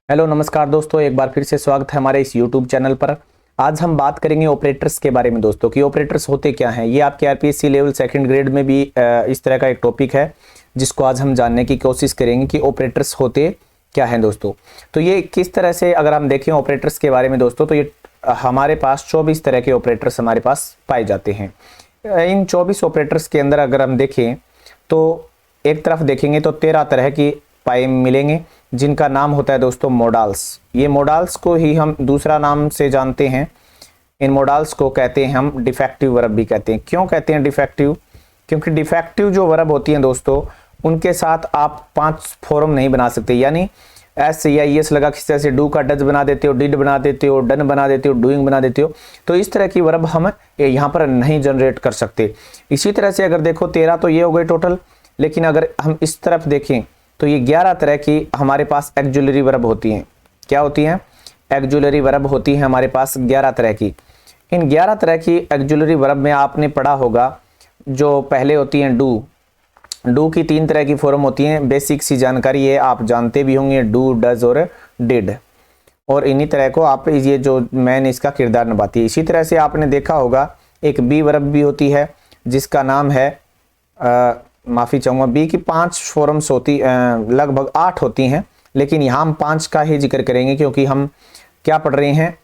Hello नमस्कार दोस्तों, एक बार फिर से स्वागत है हमारे इस यूट्यूब चैनल पर। आज हम बात करेंगे ऑपरेटर्स के बारे में दोस्तों कि ऑपरेटर्स होते क्या हैं। ये आपके आरपीएससी लेवल सेकंड ग्रेड में भी इस तरह का एक टॉपिक है जिसको आज हम जानने की कोशिश करेंगे कि ऑपरेटर्स होते क्या हैं दोस्तों। तो ये किस तरह से अगर हम देखें ऑपरेटर्स के बारे में दोस्तों, तो ये हमारे पास 24 तरह के ऑपरेटर्स हमारे पास पाए जाते हैं। इन 24 ऑपरेटर्स के अंदर अगर हम देखें तो एक तरफ देखेंगे तो 13 तरह की पाए मिलेंगे जिनका नाम होता है दोस्तों मोडाल्स। ये मोडाल्स को ही हम दूसरा नाम से जानते हैं। इन मोडाल्स को कहते हैं हम डिफेक्टिव वर्ब भी कहते हैं। क्यों कहते हैं डिफेक्टिव? क्योंकि डिफेक्टिव जो वर्ब होती हैं दोस्तों उनके साथ आप 5 फॉर्म नहीं बना सकते, यानी एस या एस लगा किस तरह से डू का डज बना देते हो, डिड बना देते हो, डन बना देते हो, डूइंग बना देते हो, तो इस तरह की वर्ब हम यहाँ पर नहीं जनरेट कर सकते। इसी तरह से अगर देखो 13 तो ये हो गए टोटल, लेकिन अगर हम इस तरफ देखें तो ये 11 तरह की हमारे पास एक्जुलरी वर्ब होती हैं। क्या होती हैं? एक्जुलरी वर्ब होती हैं हमारे पास 11 तरह की। इन 11 तरह की एक्जुलरी वर्ब में आपने पढ़ा होगा जो पहले होती हैं डू। डू की 3 तरह की फॉर्म होती हैं, बेसिक सी जानकारी है, आप जानते भी होंगे, डू, डज और डिड। और इन्हीं तरह को आप ये जो मैन इसका किरदार निभाती है। इसी तरह से आपने देखा होगा एक बी वर्ब भी होती है जिसका नाम है माफ़ी चाहूँगा, बी की 5 फॉर्म्स होती, लगभग 8 होती हैं, लेकिन यहाँ हम 5 का ही जिक्र करेंगे क्योंकि हम क्या पढ़ रहे हैं?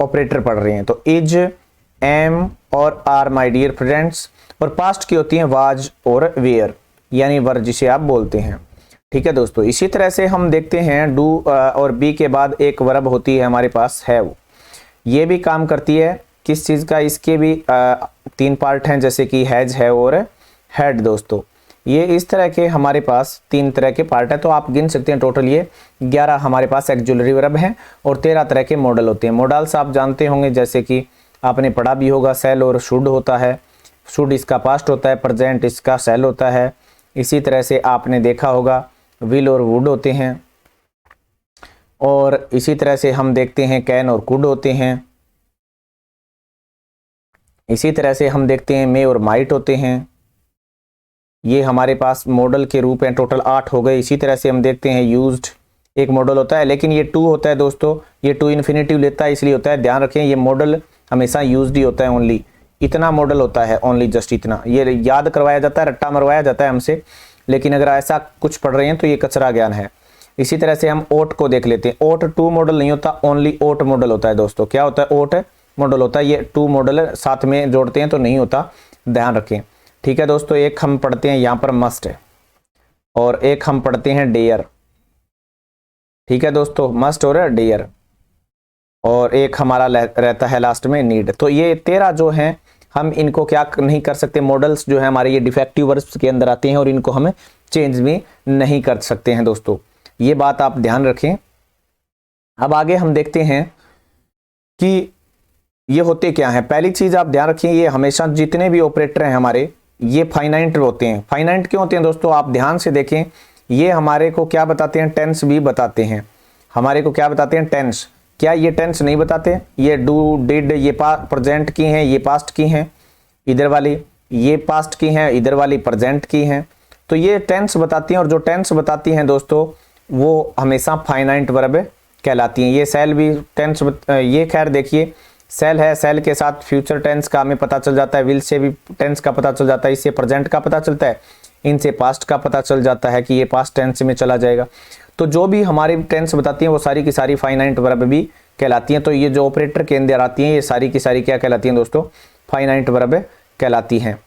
ऑपरेटर पढ़ रहे हैं। तो इज, एम और आर माय डियर फ्रेंड्स। और पास्ट की होती हैं वाज और वेयर, यानी वर जिसे आप बोलते हैं। ठीक है दोस्तों। इसी तरह से हम देखते हैं डू और बी के बाद एक वर्ब होती है हमारे पास हैव। ये भी काम करती है किस चीज़ का? इसके भी 3 पार्ट हैं, जैसे कि हैज, है और हैड दोस्तों। ये इस तरह के हमारे पास 3 तरह के पार्ट है, तो आप गिन सकते हैं टोटल ये 11 हमारे पास एक्जुलरी वर्ब हैं और 13 तरह के मॉडल होते हैं। मॉडल्स आप जानते होंगे, जैसे कि आपने पढ़ा भी होगा, सेल और शुड होता है। शुड इसका पास्ट होता है, प्रेजेंट इसका सेल होता है। इसी तरह से आपने देखा होगा विल और वुड होते हैं। और इसी तरह से हम देखते हैं कैन और कुड होते हैं। इसी तरह से हम देखते हैं मे और माइट होते हैं। ये हमारे पास मॉडल के रूप हैं, टोटल 8 हो गए। इसी तरह से हम देखते हैं यूज्ड एक मॉडल होता है, लेकिन ये 2 होता है दोस्तों, ये 2 इन्फिनेटिव लेता है, इसलिए होता है, ध्यान रखें ये मॉडल हमेशा यूज्ड ही होता है। ओनली इतना मॉडल होता है, ओनली जस्ट इतना। ये याद करवाया जाता है, रट्टा मरवाया जाता है हमसे, लेकिन अगर ऐसा कुछ पढ़ रहे हैं तो ये कचरा ज्ञान है। इसी तरह से हम ओट को देख लेते हैं। ओट 2 मॉडल नहीं होता, ओनली ओट मॉडल होता है दोस्तों। क्या होता है? ओट मॉडल होता है। ये 2 मॉडल साथ में जोड़ते हैं तो नहीं होता, ध्यान रखें। ठीक है दोस्तों। एक हम पढ़ते हैं यहाँ पर मस्ट है और एक हम पढ़ते हैं डेयर। ठीक है दोस्तों, मस्ट और डेयर। और एक हमारा रहता है लास्ट में नीड। तो ये 13 जो हैं हम इनको क्या नहीं कर सकते, मॉडल्स जो है हमारे ये डिफेक्टिव वर्ब्स के अंदर आते हैं और इनको हम चेंज भी नहीं कर सकते हैं दोस्तों। ये बात आप ध्यान रखें। अब आगे हम देखते हैं कि ये होते क्या हैं। पहली चीज आप ध्यान रखिए, ये हमेशा जितने भी ऑपरेटर हैं हमारे ये फाइनाइट होते हैं। फाइनाइट क्यों होते हैं दोस्तों? आप ध्यान से देखें, ये हमारे को क्या बताते हैं? टेंस भी बताते हैं। हमारे को क्या बताते हैं? टेंस। क्या ये टेंस नहीं बताते? ये डू, डिड, ये प्रेजेंट की हैं, ये पास्ट की हैं, इधर वाली ये पास्ट की हैं, इधर वाली प्रेजेंट की हैं। तो ये टेंस बताती हैं, और जो टेंस बताती हैं दोस्तों वो हमेशा फाइनाइट वर्ब कहलाती हैं। ये सेल भी टेंस ये खैर देखिए सेल है, सेल के साथ फ्यूचर टेंस का हमें पता चल जाता है, विल से भी टेंस का पता चल जाता है, इससे प्रेजेंट का पता चलता है, इनसे पास्ट का पता चल जाता है कि ये पास्ट टेंस में चला जाएगा। तो जो भी हमारी टेंस बताती हैं वो सारी की सारी फाइनाइट वर्ब भी कहलाती हैं। तो ये जो ऑपरेटर के अंदर आती हैं ये सारी की सारी क्या कहलाती हैं दोस्तों? फाइनाइट वर्ब कहलाती हैं।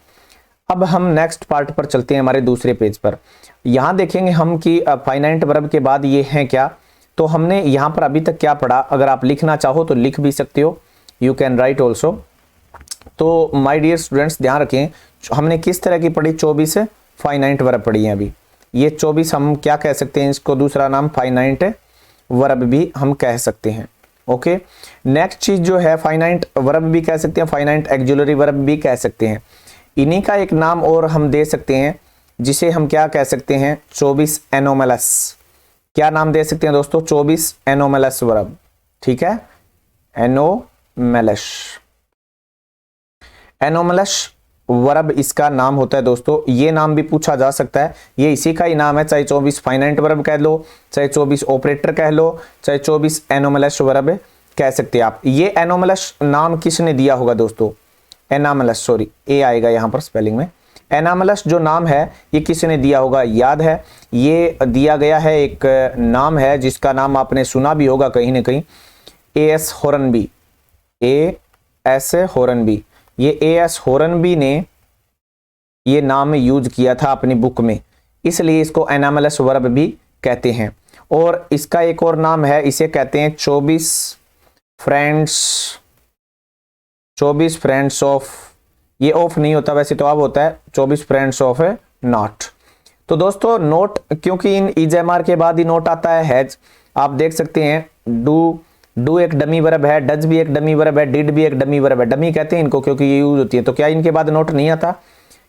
अब हम नेक्स्ट पार्ट पर चलते हैं, हमारे दूसरे पेज पर। यहाँ देखेंगे हम कि फाइनाइट वर्ब के बाद ये हैं क्या। तो हमने यहाँ पर अभी तक क्या पढ़ा, अगर आप लिखना चाहो तो लिख भी सकते हो, यू कैन राइट ऑल्सो। तो माय डियर स्टूडेंट्स ध्यान रखें, हमने किस तरह की पढ़ी? 24 फाइनाइट वर्ब पढ़ी है अभी। ये 24 हम क्या कह सकते हैं? इसको दूसरा नाम फाइनाइट वर्ब भी हम कह सकते हैं। ओके। नेक्स्ट चीज जो है फाइनाइट वर्ब भी कह सकते हैं, फाइनाइट एक्जुलरी वर्ब भी कह सकते हैं। इन्हीं का एक नाम और हम दे सकते हैं जिसे हम क्या कह सकते हैं? 24 एनोमलस। क्या नाम दे सकते हैं दोस्तों? 24 एनोमलस वर्ब। ठीक है, एनोमलस। एनोमलस वर्ब इसका नाम होता है दोस्तों। ये नाम भी पूछा जा सकता है, ये इसी का ही नाम है, चाहे 24 फाइनाइट वर्ब कह लो, चाहे 24 ऑपरेटर कह लो, चाहे 24 एनोमलस वर्ब कह सकते हैं आप। ये एनोमलस नाम किसने दिया होगा दोस्तों? एनामलस, सॉरी ए आएगा यहाँ पर स्पेलिंग में। एनामलस जो नाम है ये किसने दिया होगा? याद है, ये दिया गया है, एक नाम है जिसका नाम आपने सुना भी होगा कहीं ना कहीं, A.S. हॉर्नबी। A.S. हॉर्नबी, ये A.S. हॉर्नबी ने ये नाम यूज किया था अपनी बुक में, इसलिए इसको एनामलस वर्ब भी कहते हैं। और इसका एक और नाम है, इसे कहते हैं 24 फ्रेंड्स ऑफ, ये ऑफ नहीं होता वैसे तो, अब होता है 24 फ्रेंड्स ऑफ नॉट। तो दोस्तों नोट, क्योंकि इन इजेमार के बाद ही नोट आता है हैज, आप देख सकते हैं डू एक डमी वर्ब है, डज भी एक डमी वर्ब है, डिड भी एक डमी वर्ब है। डमी कहते हैं इनको क्योंकि ये यूज होती है। तो क्या इनके बाद नोट नहीं आता?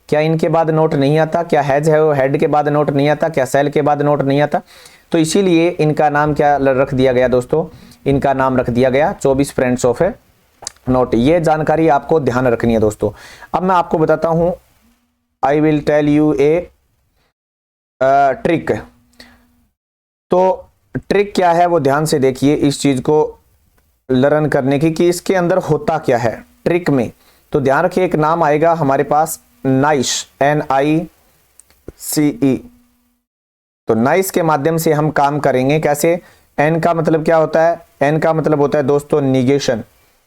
क्या इनके बाद नोट नहीं आता? क्या हैज है वो हेड के बाद नोट नहीं आता? क्या सेल के बाद नोट नहीं आता? तो इसीलिए इनका नाम क्या रख दिया गया दोस्तों? इनका नाम रख दिया गया 24 फ्रेंड्स ऑफ नोट। ये जानकारी आपको ध्यान रखनी है दोस्तों। अब मैं आपको बताता हूं, I will tell you a trick. तो ट्रिक क्या है वो ध्यान से देखिए, इस चीज को लर्न करने की कि इसके अंदर होता क्या है ट्रिक में। तो ध्यान रखिए, एक नाम आएगा हमारे पास नाइस, NICE। तो नाइस के माध्यम से हम काम करेंगे। कैसे? एन का मतलब क्या होता है? एन का मतलब होता है दोस्तों निगेशन।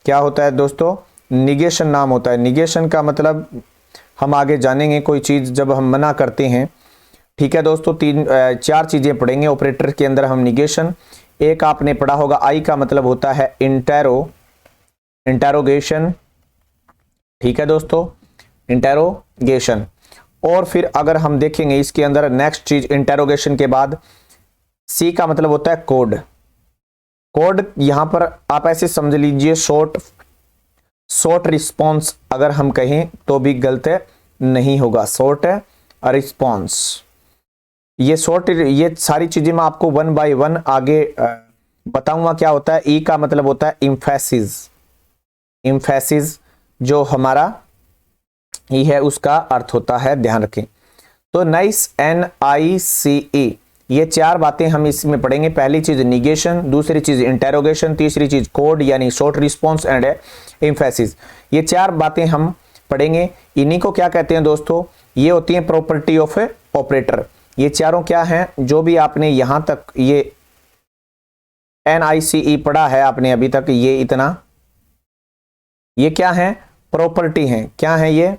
क्या होता है दोस्तों? निगेशन नाम होता है। निगेशन का मतलब हम आगे जानेंगे, कोई चीज जब हम मना करते हैं। ठीक है दोस्तों, 4 चीजें पढ़ेंगे ऑपरेटर के अंदर हम निगेशन। एक आपने पढ़ा होगा, आई का मतलब होता है इंटेरोगेशन। ठीक है दोस्तों, इंटेरोगेशन। और फिर अगर हम देखेंगे इसके अंदर नेक्स्ट चीज इंटेरोगेशन के बाद, सी का मतलब होता है कोड। कोड यहां पर आप ऐसे समझ लीजिए, शॉर्ट रिस्पॉन्स अगर हम कहें तो भी गलत नहीं होगा। शॉर्ट रिस्पॉन्स, ये सारी चीजें मैं आपको 1 बाय 1 आगे बताऊंगा क्या होता है। ई का मतलब होता है इम्फेसिस, जो हमारा ई है उसका अर्थ होता है, ध्यान रखें। तो नाइस, NICE, ये 4 बातें हम इसमें पढ़ेंगे। पहली चीज निगेशन, दूसरी चीज इंटेरोगेशन, तीसरी चीज कोड यानी शॉर्ट रिस्पॉन्स एंड एम्फेसिस। ये 4 बातें हम पढ़ेंगे। इन्हीं को क्या कहते हैं दोस्तों? ये होती है प्रॉपर्टी ऑफ ऑपरेटर। ये चारों क्या हैं? जो भी आपने यहां तक ये NICE पढ़ा है आपने अभी तक, ये इतना, ये क्या है? प्रॉपर्टी हैं। क्या है ये?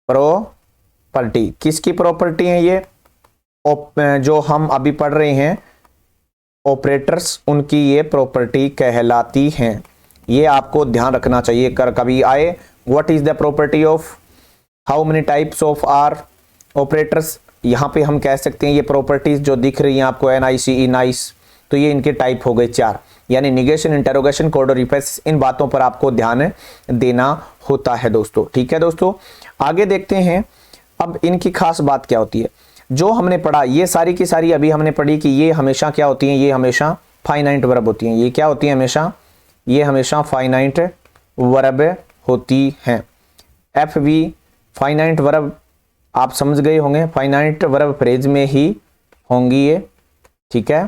प्रॉपर्टी किसकी प्रॉपर्टी है ये? जो हम अभी पढ़ रहे हैं ऑपरेटर्स, उनकी ये प्रॉपर्टी कहलाती हैं। ये आपको ध्यान रखना चाहिए। कर कभी आए, what is the property of, how many types of are operators, यहां पे हम कह सकते हैं ये प्रॉपर्टीज जो दिख रही हैं आपको NICE, नाइस, तो ये इनके टाइप हो गए 4, यानी निगेशन, इंटेरोगेशन, कोड और इम्फेसिस। इन बातों पर आपको ध्यान देना होता है दोस्तों। ठीक है दोस्तों, आगे देखते हैं अब इनकी खास बात क्या होती है। जो हमने पढ़ा, ये सारी की सारी अभी हमने पढ़ी कि ये हमेशा क्या होती हैं? ये हमेशा फाइनाइट वर्ब होती हैं। ये क्या होती है? हमेशा, ये हमेशा फाइनाइट वर्ब होती हैं। FV फाइनाइट वर्ब आप समझ गए होंगे, फाइनाइट वर्ब फ्रेज में ही होंगी ये। ठीक है,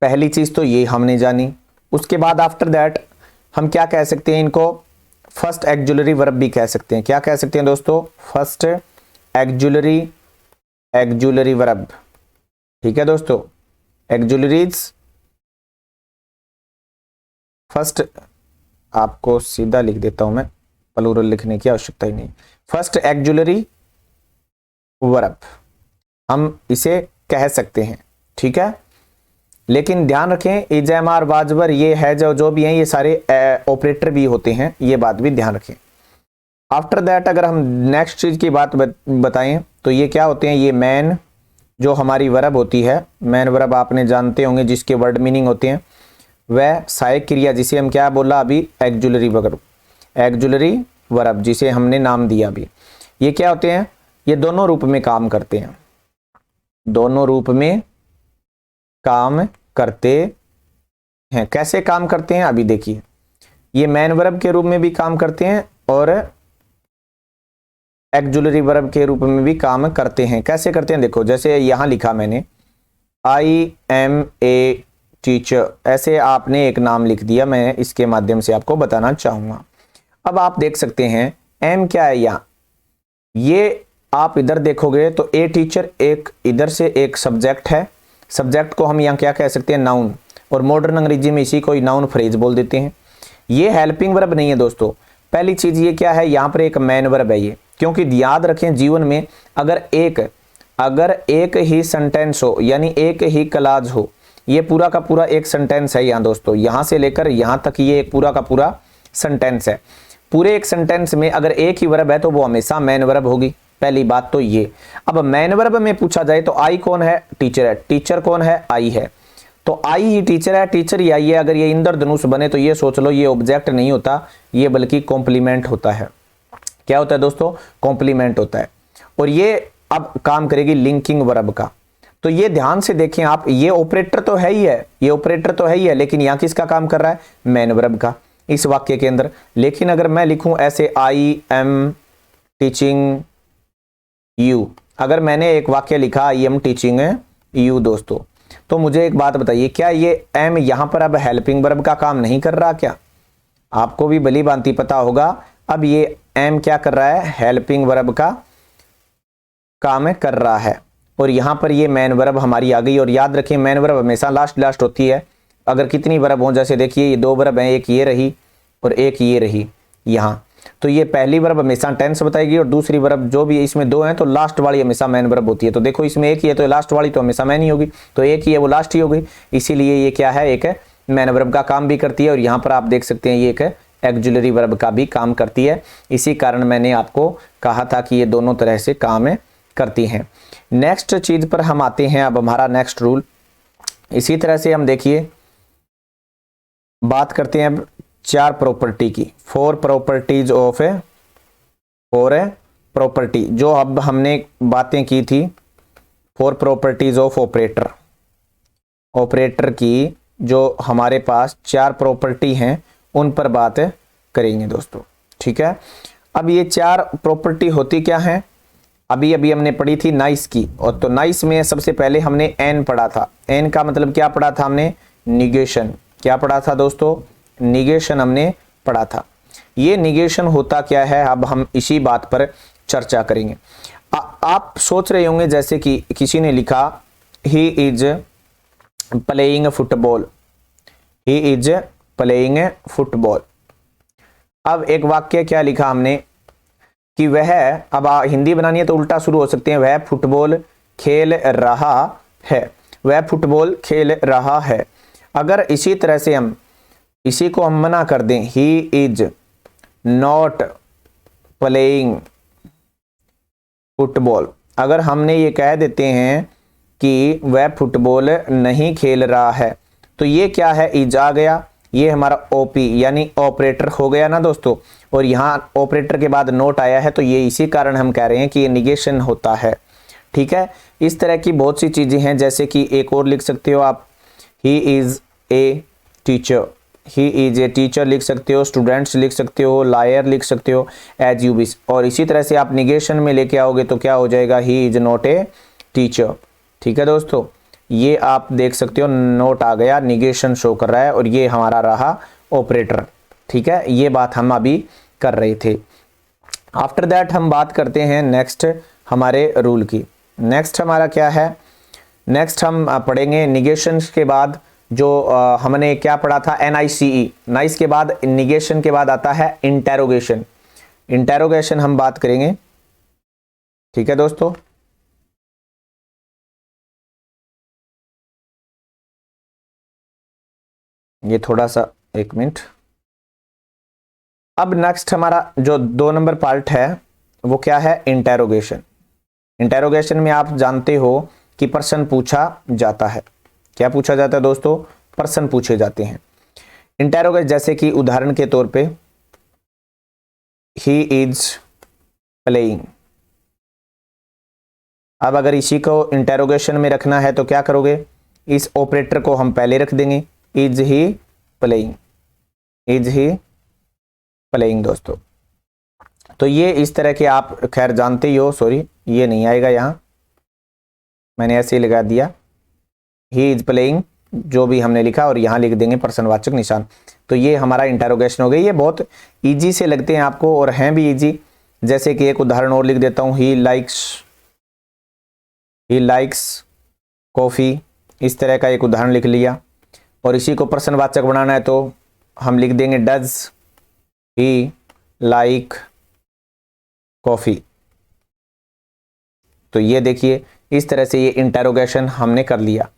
पहली चीज तो ये हमने जानी। उसके बाद आफ्टर दैट हम क्या कह सकते हैं? इनको फर्स्ट एक्जुलरी वर्ब भी कह सकते हैं। क्या कह सकते हैं दोस्तों? First auxiliary verb. ठीक है दोस्तों, एक्जुलरीज फर्स्ट, आपको सीधा लिख देता हूं मैं, प्लूरल लिखने की आवश्यकता ही नहीं। फर्स्ट एक्जुलरी वर्ब हम इसे कह सकते हैं। ठीक है, लेकिन ध्यान रखें इजेमार, वाजबर, ये है जो भी हैं, ये सारे ऑपरेटर भी होते हैं, ये बात भी ध्यान रखें। आफ्टर दैट अगर हम नेक्स्ट चीज की बात बताएं तो ये क्या होते हैं? ये मैन, जो हमारी वर्ब होती है, मैन वर्ब आपने जानते होंगे जिसके वर्ड मीनिंग होते हैं, वह सहायक क्रिया जिसे हम क्या बोला अभी? एक्जुलरी वर्ब, जिसे हमने नाम दिया अभी। ये क्या होते हैं? ये दोनों रूप में काम करते हैं, दोनों रूप में काम करते हैं। कैसे काम करते हैं अभी देखिए। ये मैन वर्ब के रूप में भी काम करते हैं और एक्जुलरी वर्ब के रूप में भी काम करते हैं। कैसे करते हैं देखो, जैसे यहां लिखा मैंने आई एम ए टीचर, ऐसे आपने एक नाम लिख दिया, मैं इसके माध्यम से आपको बताना चाहूंगा। अब आप देख सकते हैं एम क्या है यहाँ, ये आप इधर देखोगे तो ए टीचर, एक इधर से एक सब्जेक्ट है, सब्जेक्ट को हम यहाँ क्या कह सकते हैं, नाउन, और मॉडर्न अंग्रेजी में इसी को नाउन फ्रेज बोल देते हैं। ये हेल्पिंग वर्ब नहीं है दोस्तों। पहली चीज ये क्या है, यहाँ पर एक मैन वर्ब है ये, क्योंकि याद रखें जीवन में अगर एक ही सेंटेंस हो, यानी एक ही क्लाज हो, ये पूरा का पूरा एक सेंटेंस है यहाँ दोस्तों, यहाँ से लेकर यहाँ तक ये एक पूरा का पूरा सेंटेंस है। पूरे एक सेंटेंस में अगर एक ही वर्ब है तो वो हमेशा मैन वर्ब होगी, पहली बात तो ये। अब मैन वर्ब में पूछा जाए तो आई कौन है, टीचर है, टीचर कौन है, आई है, तो आई ही टीचर है, टीचर ही आई है। अगर ये इंद्रधनुष बने तो ये सोच लो ये ऑब्जेक्ट नहीं होता, ये बल्कि कॉम्प्लीमेंट होता है। क्या होता है दोस्तों, कॉम्प्लीमेंट होता है। और ये अब काम करेगी लिंकिंग वर्ब का। तो ये ध्यान से देखें आप, ये ऑपरेटर तो है ही है, ये ऑपरेटर तो है ही है, लेकिन यहाँ किसका काम कर रहा है, मैन वर्ब का इस वाक्य के अंदर। लेकिन अगर मैं लिखूं ऐसे आई एम टीचिंग यू, अगर मैंने एक वाक्य लिखा आई एम टीचिंग यू दोस्तों, तो मुझे एक बात बताइए, क्या ये एम यहां पर अब हेल्पिंग वर्ब का काम नहीं कर रहा क्या? आपको भी भली भांति पता होगा। अब ये एम क्या कर रहा है, हेल्पिंग वर्ब का काम कर रहा है, और यहां पर ये मैन वर्ब हमारी आ गई। और याद रखिए मैन वर्ब हमेशा लास्ट होती है। अगर कितनी वर्ब हो, जैसे देखिए ये दो वर्ब हैं, एक ये रही और एक ये रही यहाँ, तो ये पहली वर्ब हमेशा टेंस बताएगी, और दूसरी वर्ब जो भी इसमें दो हैं तो लास्ट वाली हमेशा मैन वर्ब होती है। तो देखो इसमें एक ही है तो लास्ट वाली तो हमेशा मैन ही होगी, तो एक ही है वो लास्ट ही होगी, इसीलिए ये क्या है, एक मैन वर्ब का काम भी करती है। और यहाँ पर आप देख सकते हैं ये एक एक्जुलरी वर्ब का भी काम करती है। इसी कारण मैंने आपको कहा था कि ये दोनों तरह से काम करती हैं। नेक्स्ट चीज पर हम आते हैं, अब हमारा नेक्स्ट रूल इसी तरह से हम देखिए बात करते हैं अब चार प्रॉपर्टी की, four properties of a property, जो अब हमने बातें की थी, four properties of operator. Operator की जो हमारे पास चार प्रॉपर्टी हैं उन पर बात करेंगे दोस्तों, ठीक है। अब ये चार प्रॉपर्टी होती क्या है, अभी हमने पढ़ी थी नाइस की, और तो नाइस में सबसे पहले हमने एन पढ़ा था। एन का मतलब क्या पढ़ा था हमने, निगेशन। क्या पढ़ा था दोस्तों, निगेशन हमने पढ़ा था। ये निगेशन होता क्या है, अब हम इसी बात पर चर्चा करेंगे। आप सोच रहे होंगे जैसे कि किसी ने लिखा he is playing football, he is playing football. अब एक वाक्य क्या लिखा हमने कि वह, अब हिंदी बनानी है तो उल्टा शुरू हो सकते हैं, वह फुटबॉल खेल रहा है, वह फुटबॉल खेल रहा है। अगर इसी तरह से हम इसी को हम मना कर दें, he is not playing football, अगर हमने ये कह देते हैं कि वह फुटबॉल नहीं खेल रहा है, तो ये क्या है, इज आ गया, ये हमारा ओपी यानी ऑपरेटर हो गया ना दोस्तों। और यहाँ ऑपरेटर के बाद नोट आया है, तो ये इसी कारण हम कह रहे हैं कि ये निगेशन होता है, ठीक है। इस तरह की बहुत सी चीजें हैं, जैसे कि एक और लिख सकते हो आप, he is a teacher, he is a teacher लिख सकते हो, स्टूडेंट्स लिख सकते हो, लायर लिख सकते हो, एज यू विश। और इसी तरह से आप निगेशन में लेके आओगे तो क्या हो जाएगा, he is not a teacher, ठीक है दोस्तों। ये आप देख सकते हो नोट आ गया, निगेशन शो कर रहा है, और ये हमारा रहा ऑपरेटर, ठीक है। ये बात हम अभी कर रहे थे। आफ्टर दैट हम बात करते हैं नेक्स्ट हमारे रूल की। नेक्स्ट हमारा क्या है, नेक्स्ट हम पढ़ेंगे निगेशन के बाद जो हमने क्या पढ़ा था, NICE, नाइस के बाद निगेशन के बाद आता है इंटेरोगेशन। इंटेरोगेशन हम बात करेंगे, ठीक है दोस्तों। ये थोड़ा सा एक मिनट। अब नेक्स्ट हमारा जो 2 नंबर पार्ट है वो क्या है, इंटेरोगेशन। इंटेरोगेशन में आप जानते हो कि प्रश्न पूछा जाता है। क्या पूछा जाता है दोस्तों, प्रश्न पूछे जाते हैं। इंटेरोगेट जैसे कि उदाहरण के तौर पे, ही इज प्लेइंग। अब अगर इसी को इंटेरोगेशन में रखना है तो क्या करोगे, इस ऑपरेटर को हम पहले रख देंगे, is he playing, is he playing दोस्तों, तो ये इस तरह के आप खैर जानते ही हो, सॉरी ये नहीं आएगा यहाँ, मैंने ऐसे ही लगा दिया ही इज प्लेइंग, जो भी हमने लिखा, और यहाँ लिख देंगे प्रश्नवाचक निशान। तो ये हमारा इंटरोगेशन हो गई। ये बहुत इजी से लगते हैं आपको और हैं भी इजी। जैसे कि एक उदाहरण और लिख देता हूँ, ही लाइक्स कॉफ़ी, इस तरह का एक उदाहरण लिख लिया। और इसी को प्रश्नवाचक बनाना है तो हम लिख देंगे डज ही लाइक कॉफ़ी। तो ये देखिए इस तरह से ये इंटरोगेशन हमने कर लिया।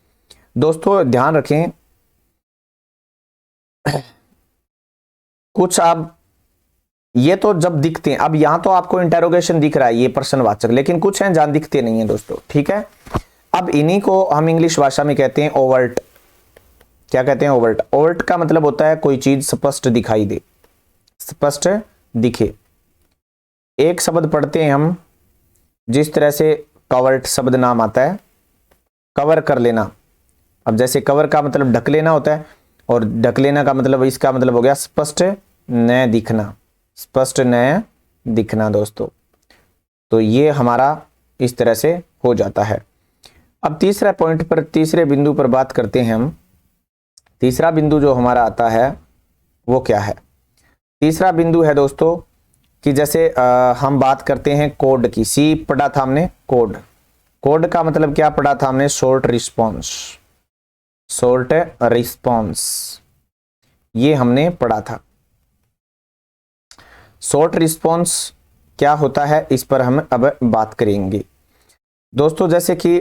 दोस्तों ध्यान रखें, कुछ आप ये तो जब दिखते हैं, अब यहां तो आपको इंटरोगेशन दिख रहा है ये प्रश्नवाचक, लेकिन कुछ हैं जहां दिखते नहीं है दोस्तों, ठीक है। अब इन्हीं को हम इंग्लिश भाषा में कहते हैं ओवर्ट। क्या कहते हैं? ओवर्ट। ओवर्ट का मतलब होता है कोई चीज स्पष्ट दिखाई दे, स्पष्ट दिखे। एक शब्द पढ़ते हैं हम, जिस तरह से कवर्ट शब्द नाम आता है, कवर कर लेना। अब जैसे कवर का मतलब ढक लेना होता है, और ढक लेना का मतलब, इसका मतलब हो गया स्पष्ट न दिखना, स्पष्ट न दिखना दोस्तों। तो ये हमारा इस तरह से हो जाता है। अब तीसरा पॉइंट पर, तीसरे बिंदु पर बात करते हैं हम। तीसरा बिंदु जो हमारा आता है वो क्या है? तीसरा बिंदु है दोस्तों कि जैसे हम बात करते हैं कोड की। सी पढ़ा था हमने, कोड। कोड का मतलब क्या पढ़ा था हमने? शॉर्ट रिस्पॉन्स, शॉर्ट रिस्पॉन्स, ये हमने पढ़ा था। शॉर्ट रिस्पॉन्स क्या होता है इस पर हम अब बात करेंगे दोस्तों। जैसे कि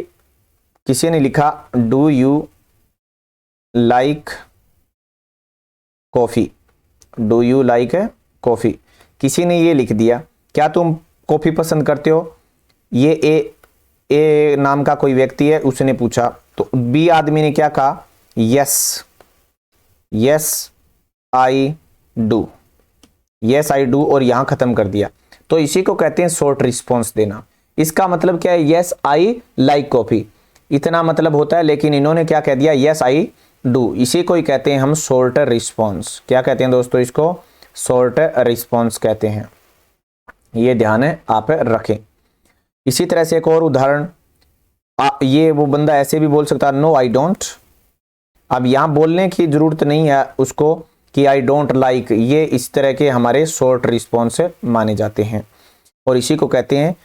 किसी ने लिखा do you like coffee, do you like coffee, किसी ने ये लिख दिया, क्या तुम कॉफी पसंद करते हो? ये ए नाम का कोई व्यक्ति है, उसने पूछा, तो बी आदमी ने क्या कहा? Yes, yes I do, yes I do, और यहां खत्म कर दिया। तो इसी को कहते हैं शॉर्ट रिस्पॉन्स देना। इसका मतलब क्या है? यस आई लाइक कॉफी, इतना मतलब होता है, लेकिन इन्होंने क्या कह दिया? Yes I do. इसी को ही कहते हैं हम शॉर्ट रिस्पॉन्स। क्या कहते हैं दोस्तों? इसको शॉर्ट रिस्पॉन्स कहते हैं। ये ध्यान है आप रखें। इसी तरह से एक और उदाहरण, ये वो बंदा ऐसे भी बोल सकता है, नो आई डोंट। अब यहां बोलने की जरूरत नहीं है उसको कि आई डोंट लाइक, ये इस तरह के हमारे शॉर्ट रिस्पॉन्स माने जाते हैं। और इसी को कहते हैं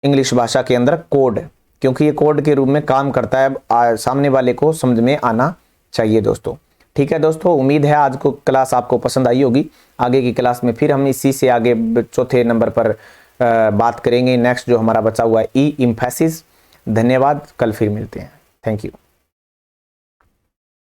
इंग्लिश भाषा के अंदर कोड, क्योंकि ये कोड के रूप में काम करता है, सामने वाले को समझ में आना चाहिए दोस्तों। ठीक है दोस्तों, उम्मीद है आज को क्लास आपको पसंद आई होगी। आगे की क्लास में फिर हम इसी से आगे चौथे नंबर पर बात करेंगे। नेक्स्ट जो हमारा बचा हुआ है ई एम्फेसिस। धन्यवाद, कल फिर मिलते हैं। Thank you.